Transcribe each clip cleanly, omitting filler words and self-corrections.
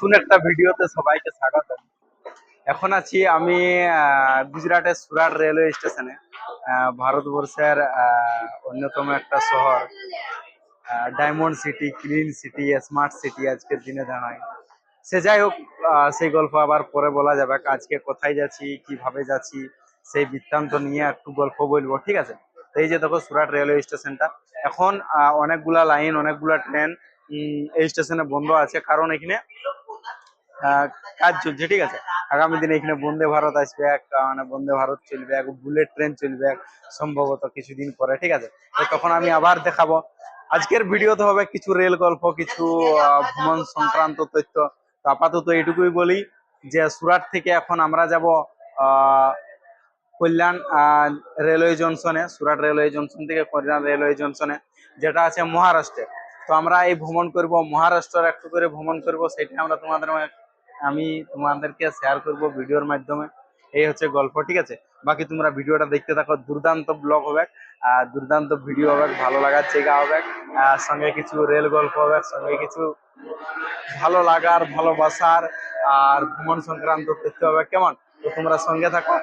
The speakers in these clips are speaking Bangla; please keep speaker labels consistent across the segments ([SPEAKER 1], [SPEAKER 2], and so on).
[SPEAKER 1] নতুন একটা ভিডিওতে সবাইকে স্বাগত। এখন আছি আমি গুজরাটের সুরাট রেলওয়ে স্টেশনে। ভারতবর্ষের অন্যতম একটা শহর, diamond city, clean city, smart city আজকের দিনে দাঁড়ায়। সে যাই হোক, সেই গল্প আবার পরে বলা যাবে। আজকে কোথায় যাচ্ছি, কিভাবে যাচ্ছি, সেই বৃত্তান্ত নিয়ে একটু গল্প বলবো, ঠিক আছে? তো এই যে দেখো সুরাট রেলওয়ে স্টেশনটা, এখন অনেকগুলা লাইন, অনেকগুলা ট্রেন এই স্টেশনে বন্ধ আছে, কারণ এখানে কাজ চলছে, ঠিক আছে? আগামী দিনে এখানে বন্দে ভারত আসবে, মানে বন্দে ভারত চলবে, বুলেট ট্রেন চলবে সম্ভবত কিছুদিন পরে, ঠিক আছে? তো তখন আমি আবার দেখাবো। আজকের ভিডিওতে হবে কিছু রেল গল্প, কিছু ভ্রমণ সংক্রান্ত তথ্য। তো আপাতত এটুকুই বলি যে সুরাট থেকে এখন আমরা যাব কল্যাণ রেলওয়ে জংশনে। সুরাট রেলওয়ে জংশন থেকে কল্যাণ রেলওয়ে জংশনে, যেটা আছে মহারাষ্ট্রে। তো আমরা এই ভ্রমণ করব, মহারাষ্ট্রের একটু করে ভ্রমণ করব, সেটা আমরা আমি তোমাদেরকে শেয়ার করব ভিডিওর মাধ্যমে। এই হচ্ছে গল্প, ঠিক আছে? বাকি তোমরা ভিডিওটা দেখতে থাকো, দুর্দান্ত ব্লগ হবে, দুর্দান্ত ভিডিও হবে, ভালো লাগার জায়গা হবে, সঙ্গে কিছু রেল গল্প হবে, সঙ্গে কিছু ভালো লাগার, ভালোবাসার আর ভ্রমণ সংক্রান্ত তথ্য হবে। কেমন? তো তোমরা সঙ্গে থাকো।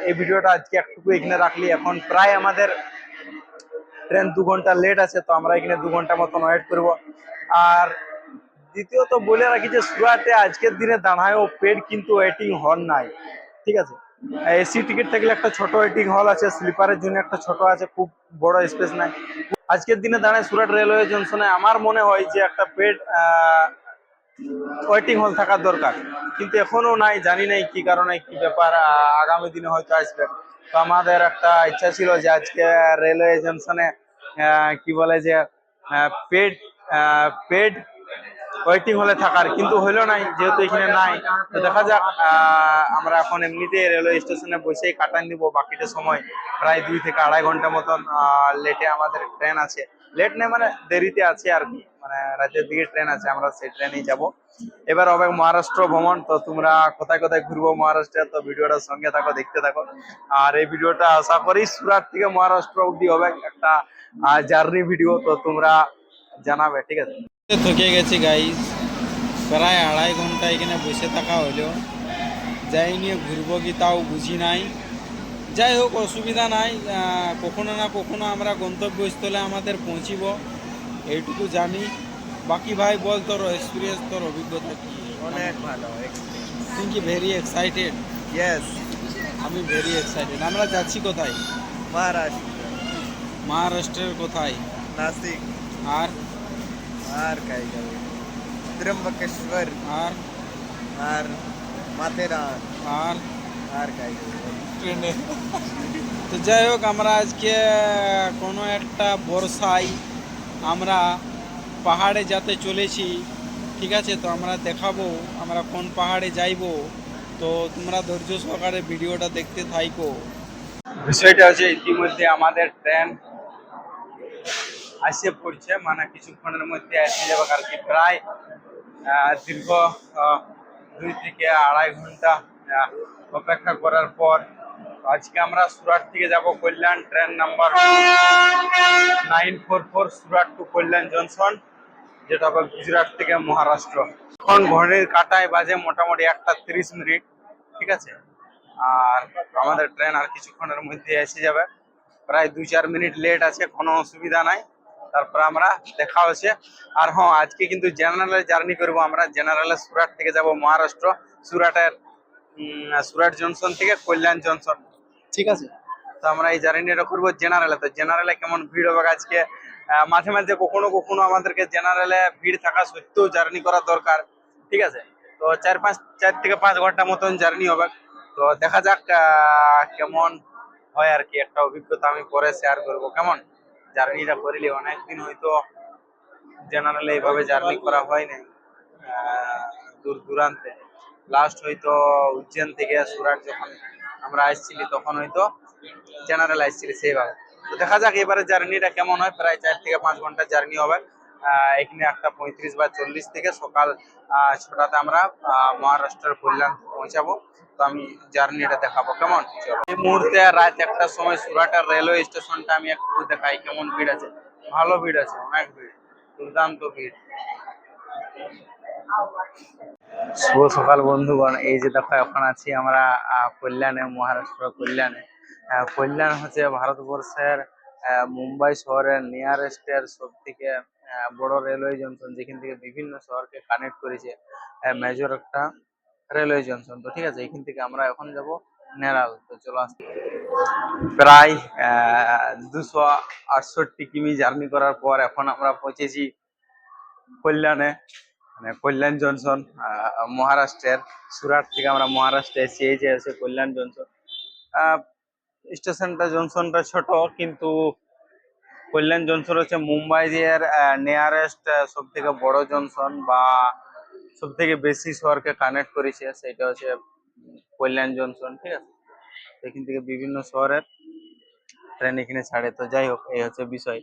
[SPEAKER 1] এই ভিডিওটা আজকে একটু এখানে রাখলি। এখন প্রায় আমাদের ট্রেন 2 ঘন্টা লেট আছে, তো আমরা এখানে 2 ঘন্টা মতন ওয়েট করব। আর দ্বিতীয়ত বলে রাখি যে সুরাটে আজকের দিনে দাঁড়ায়ও পেড কিন্তু ওয়েটিং হল নাই, ঠিক আছে? এসি টিকিট থাকলে একটা ছোট ওয়েটিং হল আছে, স্লিপারের জন্য একটা ছোট আছে, খুব বড় স্পেস নাই। আজকের দিনে দাঁড়ায় সুরাট রেলওয়ে জংশনে আমার মনে হয় যে একটা পেড ওয়েটিং হল থাকার দরকার, কিন্তু এখনো নাই। জানি নাই কি কারণে, কি ব্যাপার, আগামী দিনে হয়তো আসবে। তো আমাদের একটা ইচ্ছা ছিল যে আজকে রেলওয়ে জংশনে কি বলে যে পেড পেড ওয়েটিং হলে থাকার, কিন্তু হইলো নাই, যেহেতু এখানে নাই। তো দেখা যাক, আমরা এখন এমনিতে রেলওয়ে স্টেশনে বসেই কাটান দিব বাকিটা সময়। প্রায় 2 থেকে 2.5 ঘন্টা মতন লেটে আমাদের ট্রেন আছে। লেট নেই মানে দেরিতে আছে আর কি, মানে রাতের দিকে ট্রেন আছে, আমরা সেই ট্রেনেই যাব। এবার হবে মহারাষ্ট্র ভ্রমণ। তো তোমরা কোথায় কোথায় ঘুরবো মহারাষ্ট্রে, তো ভিডিওটার সঙ্গে থাকো, দেখতে থাকো। আর এই ভিডিওটা আশা করি সুরাট থেকে মহারাষ্ট্র অব্দি হবে একটা জার্নি ভিডিও। তো তোমরা জানাবে, ঠিক আছে?
[SPEAKER 2] থকে গেছি গাইস, প্রায় 2.5 ঘন্টা এখানে বসে থাকা হলো। যাই নিয়ে ঘুরবো কি তাও বুঝি নাই। যাই হোক, অসুবিধা নাই, কখনো না কখনো আমরা গন্তব্যস্থলে আমাদের পৌঁছিব, এইটুকু জানি। বাকি ভাই বল, তোর এক্সপিরিয়েন্স, তোর অভিজ্ঞতা কি?
[SPEAKER 3] অনেক ভালো।
[SPEAKER 2] তুই কি ভেরি এক্সাইটেড?
[SPEAKER 3] ইয়েস।
[SPEAKER 2] আমি ভেরি এক্সাইটেড। আমরা যাচ্ছি কোথায়?
[SPEAKER 3] মহারাষ্ট্র।
[SPEAKER 2] মহারাষ্ট্রের কোথায়?
[SPEAKER 3] নাসিক।
[SPEAKER 2] আর
[SPEAKER 3] আর কাই যাবে ত্রম্বকেশ্বর
[SPEAKER 2] আর
[SPEAKER 3] আর মাথেরান
[SPEAKER 2] আর
[SPEAKER 3] আর কাই যাবে
[SPEAKER 2] ট্রেনে। তো যাই হোক, আমরা আজকে কোনো একটা বর্ষায় আমরা পাহাড়ে যেতে চলেছি, ঠিক আছে? তো আমরা দেখাবো আমরা কোন পাহাড়ে যাইব। তো তোমরা ধৈর্য সহকারে ভিডিওটা দেখতে থাইকো।
[SPEAKER 1] বিষয়টা হচ্ছে ইতিমধ্যে আমাদের ট্রেন আসে পড়ছে, মানে কিছুক্ষণের মধ্যে এসে যাবে আর কি। প্রায় দীর্ঘ 2 থেকে 2.5 ঘন্টা অপেক্ষা করার পর আজকে আমরা সুরাট থেকে যাব কল্যাণ, ট্রেন নাম্বার 944, সুরাট টু কল্যাণ জংশন, যেটা হবে গুজরাট থেকে মহারাষ্ট্র। এখন ঘড়ির কাঁটায় বাজে মোটামুটি 1টা 30 মিনিট, ঠিক আছে? আর আমাদের ট্রেন আর কিছুক্ষণের মধ্যে এসে যাবে। প্রায় 2-4 মিনিট লেট আছে, কোনো অসুবিধা নাই। তারপর আমরা দেখা হচ্ছে। আর হ্যাঁ, আজকে কিন্তু জেনারেলে জার্নি করব আমরা। জেনারেলে সুরাট থেকে যাব মহারাষ্ট্র, সুরাটের সুরাট জংশন থেকে কল্যাণ জংশন, ঠিক আছে? তো আমরা এই জার্নিটা করবো জেনারেলে। তো জেনারেলে কেমন ভিড় হবে আজকে, মাঝে মাঝে কখনো কখনো আমাদেরকে জেনারেলে ভিড় থাকা সত্ত্বেও জার্নি করা দরকার, ঠিক আছে? তো 4 থেকে 5 ঘন্টা মতন জার্নি হবে। তো দেখা যাক কেমন হয় আর কি। একটা অভিজ্ঞতা আমি পরে শেয়ার করবো। কেমন জার্নিটা করিলে, অনেকদিন হয়তো জেনারেলে এইভাবে জার্নি করা হয় নাই দূর দূরান্তে। লাস্ট হয়তো উজ্জৈন থেকে সুরাট যখন আমরা আসছিলি, তখন হয়তো জেনারেল আসছিলি সেইভাবে। তো দেখা যাক এবারে জার্নিটা কেমন হয়। প্রায় 4 থেকে 5 ঘন্টা জার্নি হবে। এখানে 1:35 বা 40 থেকে সকাল 6টাতে আমরা মহারাষ্ট্রের কল্যাণ পৌঁছাবো। তো আমি জার্নিটা দেখাবো। কেমন? চলো, এই মুহূর্তে রাত 1টার সময় সুরাটের রেলওয়ে স্টেশনটা আমি একটু দেখাই কেমন ভিড় আছে। ভালো ভিড় আছে, অনেক ভিড়, দুর্দান্ত ভিড়। শুভ সকাল বন্ধুগণ, এই যে দেখো এখন আছি আমরা কল্যাণে, মহারাষ্ট্র কল্যাণে। কল্যাণ হচ্ছে ভারতবর্ষের মুম্বাই শহরের নিয়ারেস্টের সব থেকে বড় রেলওয়ে জংশন, যেখান থেকে বিভিন্ন শহরকে কানেক্ট করেছে। মেজর একটা রেলওয়ে জংশন। তো ঠিক আছে, এখান থেকে আমরা এখন যাব নেরাল। তো চলো আসতে প্রায় 268 কিমি জার্নি করার পর এখন আমরা পৌঁছেছি কল্যাণে, মানে কল্যাণ জংশন। মহারাষ্ট্রের সুরাট থেকে আমরা মহারাষ্ট্রে এসেছি। এই যে আছে কল্যাণ জংশন। স্টেশনটা জংশনটা ছোট, কিন্তু কল্যাণ জংশন হচ্ছে মুম্বাই এর নিয়ারেস্ট সব থেকে বড় জংশন, বা সব থেকে বেশি শহরকে কানেক্ট করেছে, সেটা হচ্ছে কল্যাণ জংশন। ঠিক আছে, এখান থেকে বিভিন্ন শহরের ট্রেন এখানে ছাড়ে। তো যাই হোক, এই হচ্ছে বিষয়।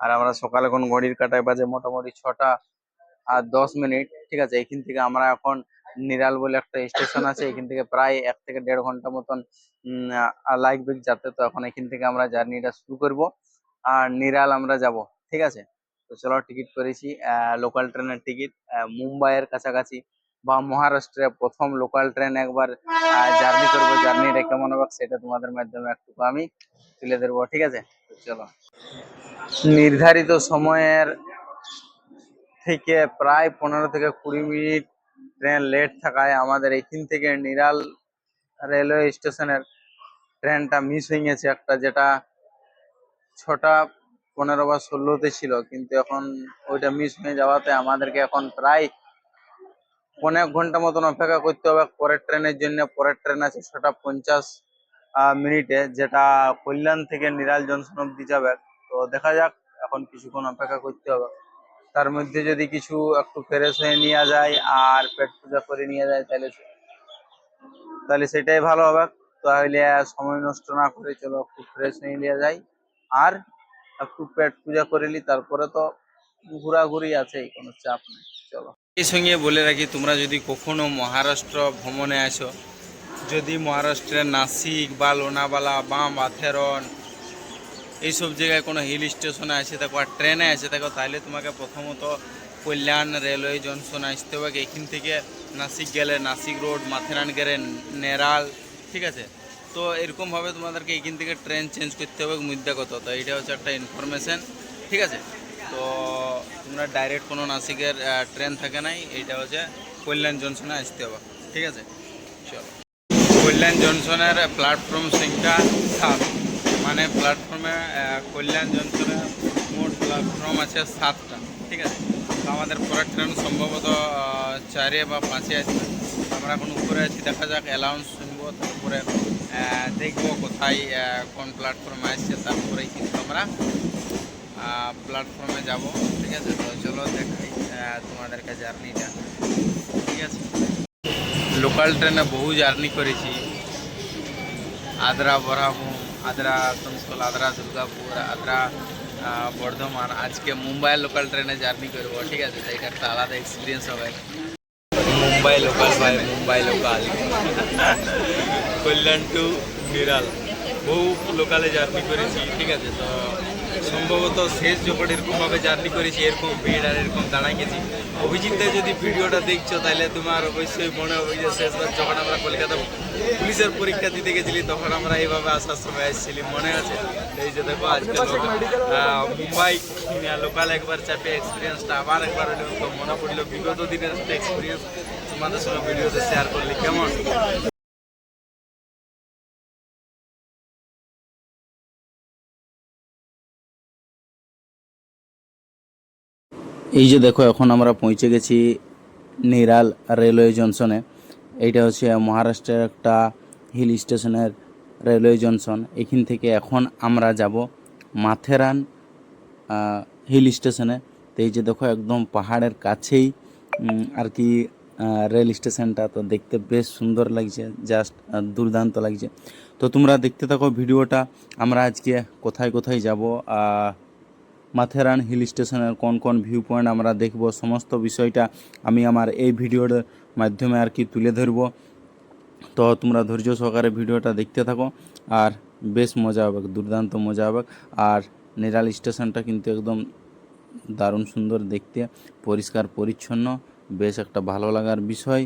[SPEAKER 1] আর আমরা সকালে এখন ঘড়ির কাঁটায় বাজে মোটামুটি 6টা 10 মিনিট। ঠিক আছে, এখান থেকে আমরা এখন নিরাল বলে একটা স্টেশন আছে, এখান থেকে প্রায় 1 থেকে 1.5 ঘন্টা মতন লাগবে যেতে। তো এখন এখান থেকে আমরা জার্নিটা শুরু করব, আর নিরাল আমরা যাব। ঠিক আছে, তো চলো টিকিট করেছি লোকাল ট্রেনের টিকিট। মুম্বাইয়ের কাছাকাছি বা মহারাষ্ট্রে প্রথম লোকাল ট্রেন একবার জার্নি করবো। জার্নিটা কেমন হবে সেটা তোমাদের মাধ্যমে একটু আমি তুলে ধরবো। ঠিক আছে, তো চলো। নির্ধারিত সময়ের থেকে প্রায় 15 থেকে 20 মিনিট ট্রেন লেট থাকায় আমাদের এখান থেকে নিরাল রেলওয়ে স্টেশনের ট্রেনটা মিস হয়ে গেছে একটা, যেটা 6টা 15 বা 16তে ছিল, কিন্তু এখন ওইটা মিস হয়ে যাওয়াতে আমাদেরকে এখন প্রায় 1.5 ঘন্টা মতন অপেক্ষা করতে হবে পরের ট্রেনের জন্য। পরের ট্রেন আছে 6টা 50 মিনিটে, যেটা কল্যাণ থেকে নিরাল জংশন অব্দি যাবে। তো দেখা যাক, এখন কিছুক্ষণ অপেক্ষা করতে হবে। তার মধ্যে যদি কিছু একটু ফ্রেশ হয়ে নেওয়া যায় আর পেট পূজা করে নিয়ে যায়, তাহলে তাহলে সেটাই ভালো হবে। তাহলে আর সময় নষ্ট না করে চলো একটু ফ্রেশ হয়ে নিয়ে যাই, আর একটু পেট পূজা করে নি, তারপরে তো ঘোরাঘুরি আছে, কোনো চাপ নেই। চলো। এই সঙ্গে বলে রাখি, তোমরা যদি কখনো মহারাষ্ট্র ভ্রমণে আসো, যদি মহারাষ্ট্রের নাসিক বা লোনাবালা বা মাথেরন এইসব জায়গায় কোনো হিল স্টেশনে আসে থাকো আর ট্রেনে আসে থাকো, তাহলে তোমাকে প্রথমত কল্যাণ রেলওয়ে জংশন আসতে হবে। এখান থেকে নাসিক গেলে নাসিক রোড, মাথেরান গেলে নেরাল। ঠিক আছে, তো এরকমভাবে তোমাদেরকে এখান থেকে ট্রেন চেঞ্জ করতে হবে মুদ্রাগত। তো এইটা হচ্ছে একটা ইনফরমেশন। ঠিক আছে, তো তোমরা ডাইরেক্ট কোনো নাসিকের ট্রেন থাকে নাই, এইটা হচ্ছে কল্যাণ জংশনে আসতে হবে। ঠিক আছে, চলো। কল্যাণ জংশনের প্ল্যাটফর্ম সংখ্যা 7, মানে প্ল্যাটফর্মে কল্যাণ জংশনে মোট প্ল্যাটফর্ম আছে 7টা। ঠিক আছে, তো আমাদের পরের ট্রেন সম্ভবত 4 বা 5 আছে। আমরা এখন উপরে আছি, দেখা যাক, অ্যালাউন্স শুনবো, তারপরে দেখবো কোথায় কোন প্ল্যাটফর্মে আসছে, তারপরেই কিন্তু আমরা প্ল্যাটফর্মে যাব। ঠিক আছে, তো চলো দেখাই তোমাদেরকে জার্নিটা। ঠিক আছে, লোকাল ট্রেনে বহু জার্নি করেছি, আদ্রা বরাভূম, আদ্রা আসানসোল, আদ্রা দুর্গাপুর, আদ্রা বর্ধমান। আজকে মুম্বাই লোকাল ট্রেনে জার্নি করবো। ঠিক আছে, তো এটা একটা আলাদা এক্সপিরিয়েন্স হবে। মুম্বাই লোকাল ভাই, মুম্বাই লোকাল কল্যাণ টু নিরাল বহু লোকালে জার্নি করেছি। ঠিক আছে, তো সম্ভবত শেষ যখন এরকমভাবে জার্নি করেছি, এরকম ভিড় আর এরকম দাঁড়াই গেছি। অভিজিৎদের যদি ভিডিওটা দেখছো, তাহলে তোমার অবশ্যই মনে হবে যে শেষবার যখন আমরা কলকাতা পুলিশের পরীক্ষা দিতে গেছিলি, তখন আমরা এইভাবে আসার সময় এসেছিলি, মনে আছে? এই যে দেখো, আজকে মুম্বাই লোকাল একবার চাপে এক্সপিরিয়েন্সটা আবার একবার হলেও তো মনে পড়লো বিগত দিনের একটা এক্সপিরিয়েন্স তোমাদের সঙ্গে ভিডিওতে শেয়ার করলি। কেমন? এই যে দেখো, এখন আমরা পৌঁছে গেছি নিরাল রেলওয়ে জংশনে। এইটা হচ্ছে মহারাষ্ট্রের একটা হিল স্টেশনের রেলওয়ে জংশন। এখান থেকে এখন আমরা যাব মাথেরান হিল স্টেশনে। তো এই যে দেখো, একদম পাহাড়ের কাছেই আর কি রেল স্টেশনটা। তো দেখতে বেশ সুন্দর লাগছে, জাস্ট দুর্দান্ত লাগছে। তো তোমরা দেখতে থাকো ভিডিওটা। আমরা আজকে কোথায় কোথায় যাব, মাথেরান হিল স্টেশনের কোন কোন ভিউ পয়েন্ট আমরা দেখব, সমস্ত বিষয়টা আমি আমার এই ভিডিওর মাধ্যমে আর কি তুলে ধরব। তো তোমরা ধৈর্য সহকারে ভিডিওটা দেখতে থাকো, আর বেশ মজা হবে, দুর্দান্ত মজা হবে। আর নিরাল স্টেশনটা কিন্তু একদম দারুণ সুন্দর দেখতে, পরিষ্কার পরিচ্ছন্ন,
[SPEAKER 4] বেশ একটা ভালো লাগার বিষয়।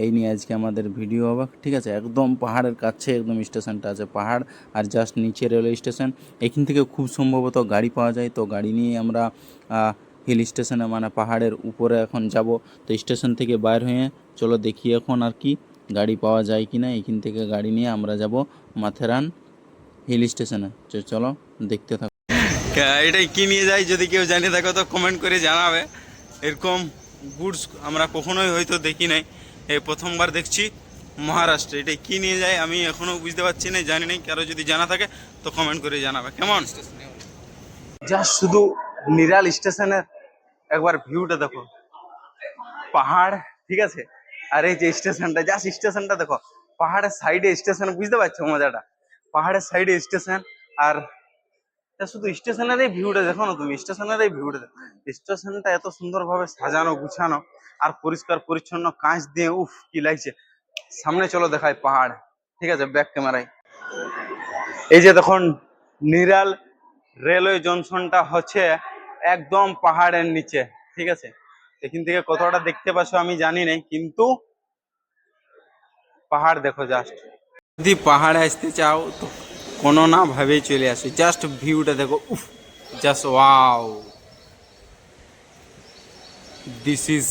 [SPEAKER 4] এই নিয়ে আজকে আমাদের ভিডিও হবে, ঠিক আছে। একদম পাহাড়ের কাছে একদম স্টেশনটা আছে, পাহাড় আর জাস্ট নিচে রেলওয়ে স্টেশন। এখান থেকে খুব সম্ভবত গাড়ি পাওয়া যায়, তো গাড়ি নিয়ে আমরা হিল স্টেশনে মানে পাহাড়ের উপরে এখন যাব। তো স্টেশন থেকে বাইর হয়ে চলো দেখি এখন আর কি গাড়ি পাওয়া যায় কি না। এখান থেকে গাড়ি নিয়ে আমরা যাব মাথেরান হিল স্টেশনে। চলো দেখতে থাকো।
[SPEAKER 2] এটাই কি নিয়ে যাই, যদি কেউ জানে থাকো তো কমেন্ট করে জানাবে। এরকম গুডস আমরা কখনোই হয়তো দেখি নাই, এই প্রথমবার দেখছি মহারাষ্ট্রে। এটাই কি নিয়ে যায় আমি এখনও বুঝতে পারছি না, জানি নাই। কারো যদি জানা থাকে তো কমেন্ট করে জানাবে। কেমন
[SPEAKER 1] যা শুধু নিরাল স্টেশনের একবার ভিউটা দেখো, পাহাড়, ঠিক আছে। আর এই যে স্টেশনটা, জাস্ট স্টেশনটা দেখো, পাহাড়ের সাইডে স্টেশন, বুঝতে পারছো মজাটা? পাহাড়ের সাইডে স্টেশন, আর শুধু স্টেশনের এই ভিউটা দেখো না তুমি, স্টেশনের এই ভিউটা দেখো। স্টেশনটা এত সুন্দরভাবে সাজানো গুছানো আর পরিষ্কার পরিচ্ছন্ন, কাঁচ দিয়ে, উফ কি লাগছে। সামনে চলো দেখাই পাহাড়, ঠিক আছে, ব্যাক ক্যামেরায়। এই যে দেখুন, নিরাল রেলওয়ে জংশনটা হচ্ছে একদম পাহাড়ের নিচে, ঠিক আছে। এখান থেকে কতটা দেখতে পাচ্ছ আমি জানি নাই, কিন্তু পাহাড় দেখো জাস্ট।
[SPEAKER 2] যদি পাহাড়ে আসতে চাও তো কোনো না ভাবেই চলে আসো, জাস্ট ভিউটা দেখো, উফ, just wow. This is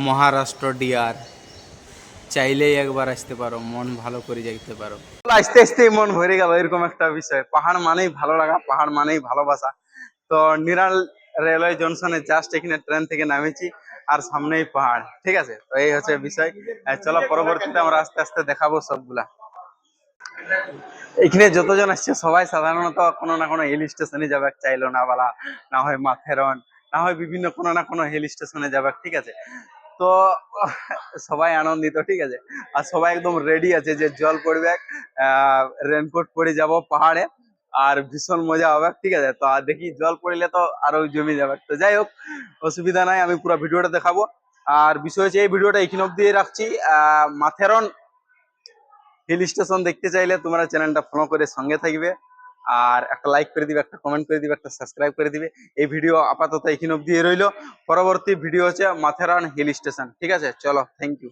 [SPEAKER 2] Maharashtra dear. চাইলেই একবার আসতে পারো, মন ভালো করে যাইতে পারো।
[SPEAKER 1] আস্তে আস্তে মন ভরে গেল, এরকম একটা বিষয়। পাহাড় মানেই ভালো লাগা, পাহাড় মানেই ভালোবাসা। তো নিরাল রেলওয়ে জংশনে জাস্ট এখানে ট্রেন থেকে নামেছি, আর সামনেই পাহাড়, ঠিক আছে। তো এই হচ্ছে বিষয়। চলো পরবর্তীতে আমরা আস্তে আস্তে দেখাবো সবগুলা। এখানে যতজন আসছে সবাই সাধারণত কোনো না কোনো হিল স্টেশনে যাবে, চাইলো না বলা, না হয় মাথেরন, না হয় বিভিন্ন কোনো না কোনো হিল স্টেশনে যাবে, ঠিক আছে। তো সবাই আনন্দিত, ঠিক আছে। আর সবাই একদম রেডি আছে যে জল পড়বে, রেনকোট পরে যাব পাহাড়ে, আর ভীষণ মজা হবে, ঠিক আছে। তো আর দেখি জল পড়লে তো আরো জমে যাবে। তো যাই হোক, অসুবিধা নাই, আমি পুরো ভিডিওটা দেখাবো। আর বিষয় হচ্ছে এই ভিডিওটা এখানে অব্দি রাখছি। মাথেরন হিল স্টেশন দেখতে চাইলে তোমরা চ্যানেলটা ফলো করে সঙ্গে থাকবে, আর একটা লাইক করে দিবে, একটা কমেন্ট করে দিবে, একটা সাবস্ক্রাইব করে দিবে। এই ভিডিও আপাতত এখানে অব্দি রইলো। পরবর্তী ভিডিও হচ্ছে মাথেরান হিল স্টেশন, ঠিক আছে। চলো, থ্যাংক ইউ।